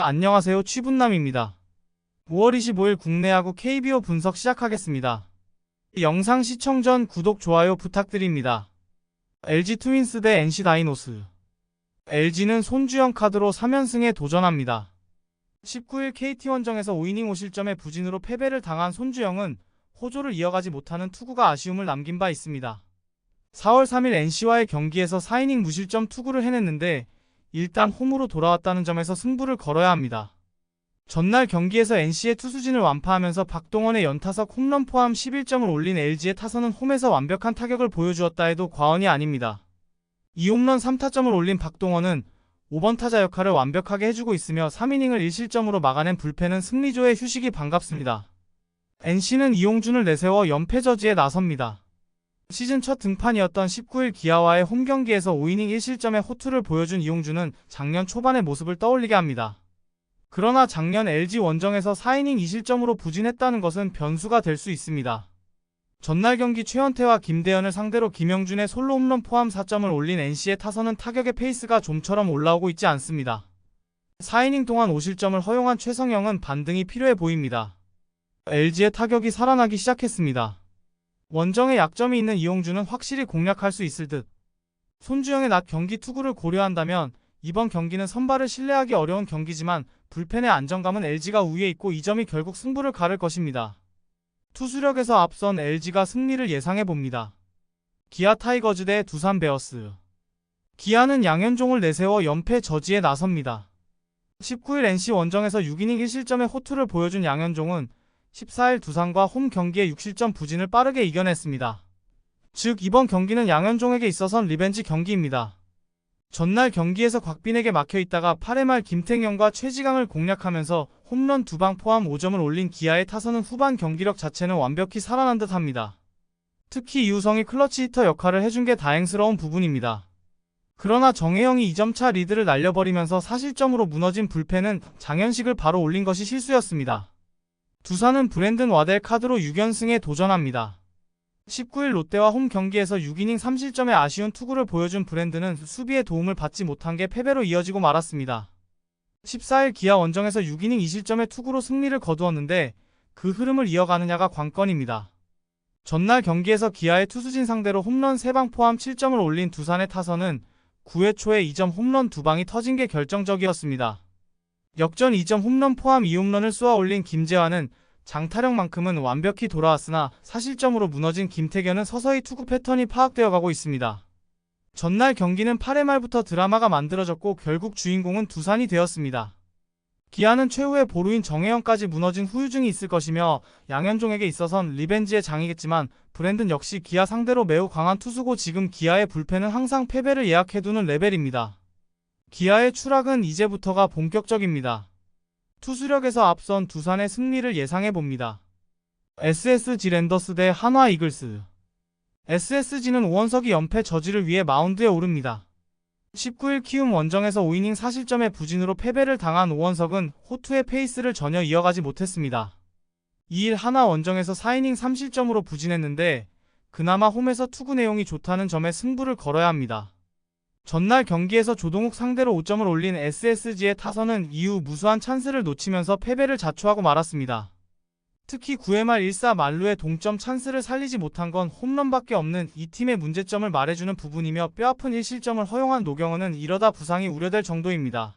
안녕하세요, 취분남입니다. 5월 25일 국내 야구 KBO 분석 시작하겠습니다. 영상 시청 전 구독, 좋아요 부탁드립니다. LG 트윈스 대 NC 다이노스. LG는 손주영 카드로 3연승에 도전합니다. 19일 KT 원정에서 5이닝 5실점의 부진으로 패배를 당한 손주영은 호조를 이어가지 못하는 투구가 아쉬움을 남긴 바 있습니다. 4월 3일 NC와의 경기에서 4이닝 무실점 투구를 해냈는데 일단 홈으로 돌아왔다는 점에서 승부를 걸어야 합니다. 전날 경기에서 NC의 투수진을 완파하면서 박동원의 연타석 홈런 포함 11점을 올린 LG의 타선은 홈에서 완벽한 타격을 보여주었다 해도 과언이 아닙니다. 2홈런 3타점을 올린 박동원은 5번 타자 역할을 완벽하게 해주고 있으며 3이닝을 1실점으로 막아낸 불펜은 승리조의 휴식이 반갑습니다. NC는 이용준을 내세워 연패 저지에 나섭니다. 시즌 첫 등판이었던 19일 기아와의 홈경기에서 5이닝 1실점의 호투를 보여준 이용준은 작년 초반의 모습을 떠올리게 합니다. 그러나 작년 LG 원정에서 4이닝 2실점으로 부진했다는 것은 변수가 될 수 있습니다. 전날 경기 최현태와 김대현을 상대로 김영준의 솔로 홈런 포함 4점을 올린 NC의 타선은 타격의 페이스가 좀처럼 올라오고 있지 않습니다. 4이닝 동안 5실점을 허용한 최성영은 반등이 필요해 보입니다. LG의 타격이 살아나기 시작했습니다. 원정에 약점이 있는 이용준은 확실히 공략할 수 있을 듯. 손주영의 낮 경기 투구를 고려한다면 이번 경기는 선발을 신뢰하기 어려운 경기지만 불펜의 안정감은 LG가 우위에 있고 이 점이 결국 승부를 가를 것입니다. 투수력에서 앞선 LG가 승리를 예상해봅니다. 기아 타이거즈 대 두산 베어스. 기아는 양현종을 내세워 연패 저지에 나섭니다. 19일 NC 원정에서 6이닝 1실점의 호투를 보여준 양현종은 14일 두산과 홈 경기의 6실점 부진을 빠르게 이겨냈습니다. 즉 이번 경기는 양현종에게 있어선 리벤지 경기입니다. 전날 경기에서 곽빈에게 막혀있다가 8회 말 김태경과 최지강을 공략하면서 홈런 2방 포함 5점을 올린 기아의 타선은 후반 경기력 자체는 완벽히 살아난 듯 합니다. 특히 이우성이 클러치 히터 역할을 해준 게 다행스러운 부분입니다. 그러나 정혜영이 2점차 리드를 날려버리면서 4실점으로 무너진 불펜은 장현식을 바로 올린 것이 실수였습니다. 두산은 브랜든 와델 카드로 6연승에 도전합니다. 19일 롯데와 홈 경기에서 6이닝 3실점의 아쉬운 투구를 보여준 브랜든은 수비의 도움을 받지 못한 게 패배로 이어지고 말았습니다. 14일 기아 원정에서 6이닝 2실점의 투구로 승리를 거두었는데 그 흐름을 이어가느냐가 관건입니다. 전날 경기에서 기아의 투수진 상대로 홈런 3방 포함 7점을 올린 두산의 타선은 9회 초에 2점 홈런 2방이 터진 게 결정적이었습니다. 역전 2점 홈런 포함 2홈런을 쏘아 올린 김재환은 장타력만큼은 완벽히 돌아왔으나 4실점으로 무너진 김태견은 서서히 투구 패턴이 파악되어 가고 있습니다. 전날 경기는 8회 말부터 드라마가 만들어졌고 결국 주인공은 두산이 되었습니다. 기아는 최후의 보루인 정혜영까지 무너진 후유증이 있을 것이며 양현종에게 있어선 리벤지의 장이겠지만 브랜든 역시 기아 상대로 매우 강한 투수고 지금 기아의 불펜은 항상 패배를 예약해두는 레벨입니다. 기아의 추락은 이제부터가 본격적입니다. 투수력에서 앞선 두산의 승리를 예상해봅니다. SSG 랜더스 대 한화 이글스. SSG는 오원석이 연패 저지를 위해 마운드에 오릅니다. 19일 키움 원정에서 5이닝 4실점의 부진으로 패배를 당한 오원석은 호투의 페이스를 전혀 이어가지 못했습니다. 2일 한화 원정에서 4이닝 3실점으로 부진했는데 그나마 홈에서 투구 내용이 좋다는 점에 승부를 걸어야 합니다. 전날 경기에서 조동욱 상대로 5점을 올린 SSG의 타선은 이후 무수한 찬스를 놓치면서 패배를 자초하고 말았습니다. 특히 9회 말 1사 만루의 동점 찬스를 살리지 못한 건 홈런밖에 없는 이 팀의 문제점을 말해주는 부분이며 뼈아픈 1실점을 허용한 노경은은 이러다 부상이 우려될 정도입니다.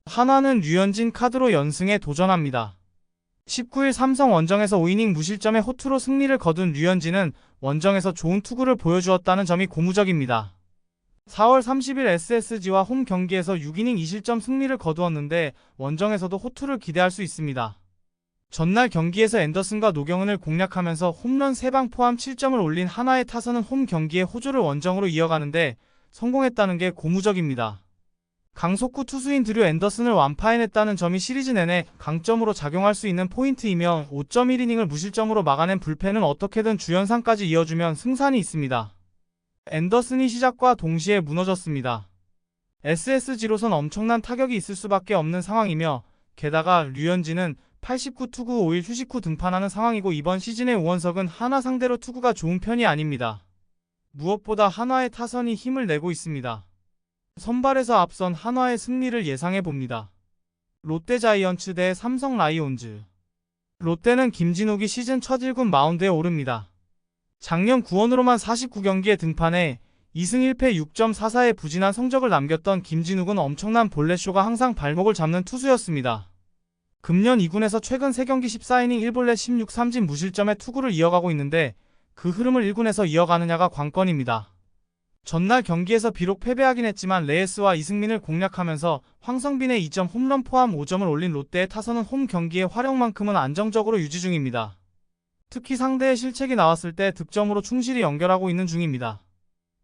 한화는 류현진 카드로 연승에 도전합니다. 19일 삼성 원정에서 5이닝 무실점의 호투로 승리를 거둔 류현진은 원정에서 좋은 투구를 보여주었다는 점이 고무적입니다. 4월 30일 SSG와 홈 경기에서 6이닝 2실점 승리를 거두었는데 원정에서도 호투를 기대할 수 있습니다. 전날 경기에서 앤더슨과 노경은을 공략하면서 홈런 3방 포함 7점을 올린 한화의 타선은 홈 경기에 호조를 원정으로 이어가는데 성공했다는 게 고무적입니다. 강속구 투수인 드류 앤더슨을 완파해냈다는 점이 시리즈 내내 강점으로 작용할 수 있는 포인트이며 5.1이닝을 무실점으로 막아낸 불펜은 어떻게든 주연상까지 이어주면 승산이 있습니다. 앤더슨이 시작과 동시에 무너졌습니다. SSG로선 엄청난 타격이 있을 수밖에 없는 상황이며 게다가 류현진은 89투구 5일 휴식 후 등판하는 상황이고 이번 시즌의 오원석은 한화 상대로 투구가 좋은 편이 아닙니다. 무엇보다 한화의 타선이 힘을 내고 있습니다. 선발에서 앞선 한화의 승리를 예상해봅니다. 롯데자이언츠 대 삼성 라이온즈. 롯데는 김진욱이 시즌 첫 1군 마운드에 오릅니다. 작년 9월으로만 49경기에 등판해 2승 1패 6.44의 부진한 성적을 남겼던 김진욱은 엄청난 볼넷쇼가 항상 발목을 잡는 투수였습니다. 금년 2군에서 최근 3경기 14이닝 1볼넷 16삼진 무실점의 투구를 이어가고 있는데 그 흐름을 1군에서 이어가느냐가 관건입니다. 전날 경기에서 비록 패배하긴 했지만 레이스와 이승민을 공략하면서 황성빈의 2점 홈런 포함 5점을 올린 롯데의 타선은 홈 경기의 활용만큼은 안정적으로 유지 중입니다. 특히 상대의 실책이 나왔을 때 득점으로 충실히 연결하고 있는 중입니다.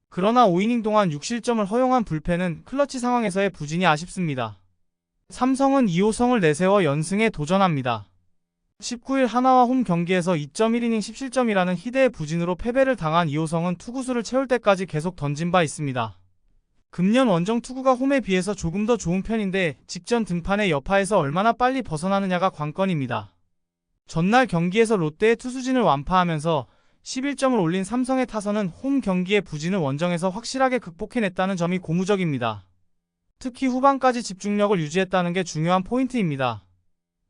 그러나 5이닝 동안 6실점을 허용한 불펜은 클러치 상황에서의 부진이 아쉽습니다. 삼성은 이호성을 내세워 연승에 도전합니다. 19일 하나와 홈 경기에서 2.1이닝 10실점이라는 희대의 부진으로 패배를 당한 이호성은 투구수를 채울 때까지 계속 던진 바 있습니다. 금년 원정 투구가 홈에 비해서 조금 더 좋은 편인데 직전 등판의 여파에서 얼마나 빨리 벗어나느냐가 관건입니다. 전날 경기에서 롯데의 투수진을 완파하면서 11점을 올린 삼성의 타선은 홈 경기의 부진을 원정에서 확실하게 극복해냈다는 점이 고무적입니다. 특히 후반까지 집중력을 유지했다는 게 중요한 포인트입니다.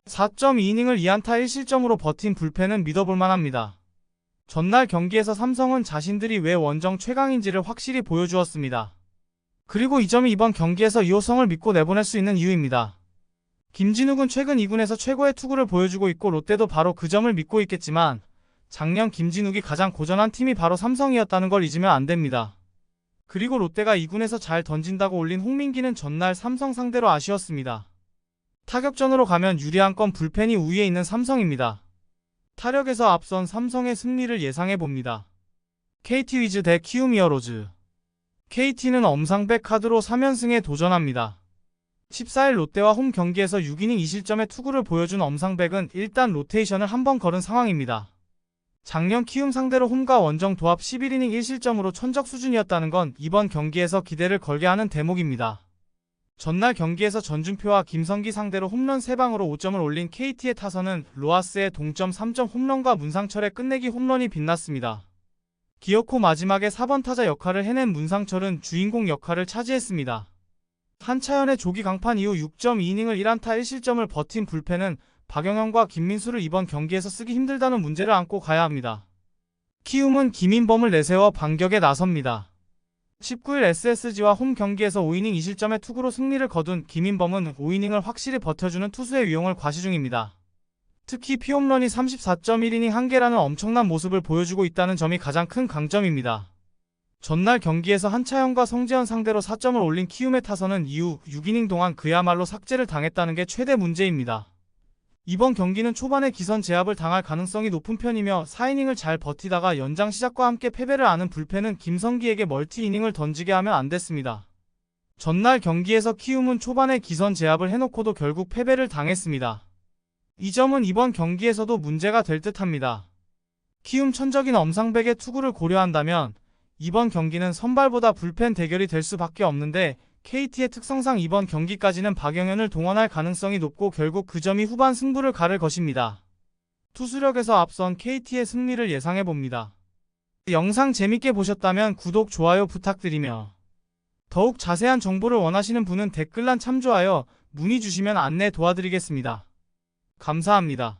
4.2이닝을 2안타 1실점으로 버틴 불펜은 믿어볼만 합니다. 전날 경기에서 삼성은 자신들이 왜 원정 최강인지를 확실히 보여주었습니다. 그리고 이 점이 이번 경기에서 이호성을 믿고 내보낼 수 있는 이유입니다. 김진욱은 최근 2군에서 최고의 투구를 보여주고 있고 롯데도 바로 그 점을 믿고 있겠지만 작년 김진욱이 가장 고전한 팀이 바로 삼성이었다는 걸 잊으면 안 됩니다. 그리고 롯데가 2군에서 잘 던진다고 올린 홍민기는 전날 삼성 상대로 아쉬웠습니다. 타격전으로 가면 유리한 건 불펜이 우위에 있는 삼성입니다. 타력에서 앞선 삼성의 승리를 예상해봅니다. KT 위즈 대 키움 히어로즈. KT는 엄상백 카드로 3연승에 도전합니다. 14일 롯데와 홈 경기에서 6이닝 2실점의 투구를 보여준 엄상백은 일단 로테이션을 한번 걸은 상황입니다. 작년 키움 상대로 홈과 원정 도합 11이닝 1실점으로 천적 수준이었다는 건 이번 경기에서 기대를 걸게 하는 대목입니다. 전날 경기에서 전준표와 김성기 상대로 홈런 3방으로 5점을 올린 KT의 타선은 로하스의 동점 3점 홈런과 문상철의 끝내기 홈런이 빛났습니다. 기어코 마지막에 4번 타자 역할을 해낸 문상철은 주인공 역할을 차지했습니다. 한차연의 조기 강판 이후 6.2이닝을 1안타 1실점을 버틴 불펜은 박영현과 김민수를 이번 경기에서 쓰기 힘들다는 문제를 안고 가야 합니다. 키움은 김인범을 내세워 반격에 나섭니다. 19일 SSG와 홈 경기에서 5이닝 2실점의 투구로 승리를 거둔 김인범은 5이닝을 확실히 버텨주는 투수의 위용을 과시 중입니다. 특히 피홈런이 34.1이닝 1개라는 엄청난 모습을 보여주고 있다는 점이 가장 큰 강점입니다. 전날 경기에서 한차영과 성재현 상대로 4점을 올린 키움의 타선은 이후 6이닝 동안 그야말로 삭제를 당했다는 게 최대 문제입니다. 이번 경기는 초반에 기선 제압을 당할 가능성이 높은 편이며 4이닝을 잘 버티다가 연장 시작과 함께 패배를 아는 불펜은 김성기에게 멀티이닝을 던지게 하면 안 됐습니다. 전날 경기에서 키움은 초반에 기선 제압을 해놓고도 결국 패배를 당했습니다. 이 점은 이번 경기에서도 문제가 될 듯합니다. 키움 천적인 엄상백의 투구를 고려한다면 이번 경기는 선발보다 불펜 대결이 될 수밖에 없는데 KT의 특성상 이번 경기까지는 박영현을 동원할 가능성이 높고 결국 그 점이 후반 승부를 가를 것입니다. 투수력에서 앞선 KT의 승리를 예상해봅니다. 영상 재밌게 보셨다면 구독, 좋아요 부탁드리며 더욱 자세한 정보를 원하시는 분은 댓글란 참조하여 문의 주시면 안내 도와드리겠습니다. 감사합니다.